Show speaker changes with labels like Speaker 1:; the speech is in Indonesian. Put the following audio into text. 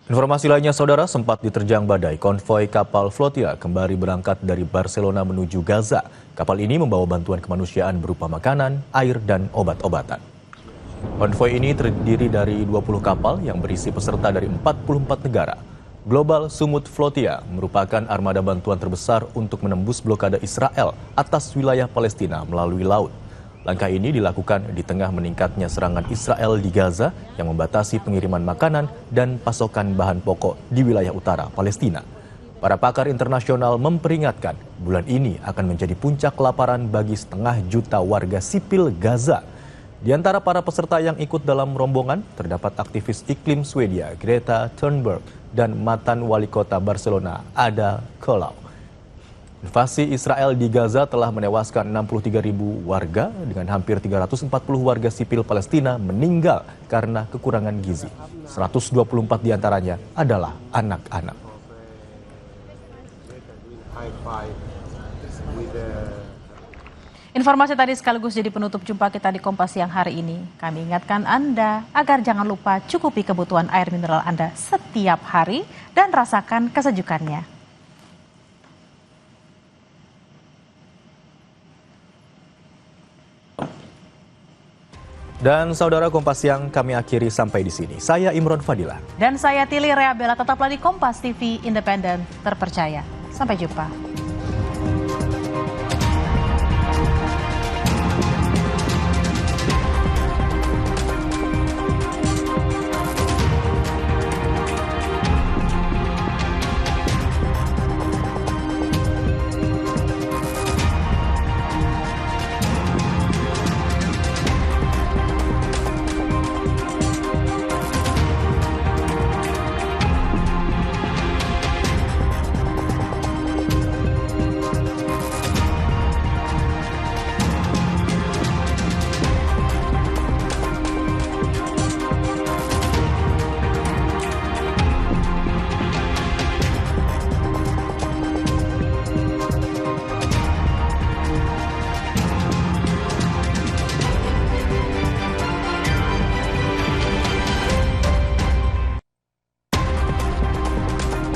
Speaker 1: Informasi lainnya, saudara, sempat diterjang badai, konvoi kapal Flotia kembali berangkat dari Barcelona menuju Gaza. Kapal ini membawa bantuan kemanusiaan berupa makanan, air, dan obat-obatan. Konvoi ini terdiri dari 20 kapal yang berisi peserta dari 44 negara. Global Sumut Flotia merupakan armada bantuan terbesar untuk menembus blokade Israel atas wilayah Palestina melalui laut. Langkah ini dilakukan di tengah meningkatnya serangan Israel di Gaza yang membatasi pengiriman makanan dan pasokan bahan pokok di wilayah utara Palestina. Para pakar internasional memperingatkan bulan ini akan menjadi puncak kelaparan bagi 500 juta warga sipil Gaza. Di antara para peserta yang ikut dalam rombongan terdapat aktivis iklim Swedia Greta Thunberg dan mantan wali kota Barcelona Ada Colau. Invasi Israel di Gaza telah menewaskan 63.000 warga dengan hampir 340 warga sipil Palestina meninggal karena kekurangan gizi. 124 diantaranya adalah anak-anak.
Speaker 2: Informasi tadi sekaligus jadi penutup jumpa kita di Kompas Siang hari ini. Kami ingatkan Anda agar jangan lupa cukupi kebutuhan air mineral Anda setiap hari dan rasakan kesejukannya.
Speaker 1: Dan saudara, Kompas Siang kami akhiri sampai di sini. Saya Imron Fadilah.
Speaker 2: Dan saya Tili Reabella, tetaplah di Kompas TV Independen Terpercaya. Sampai jumpa.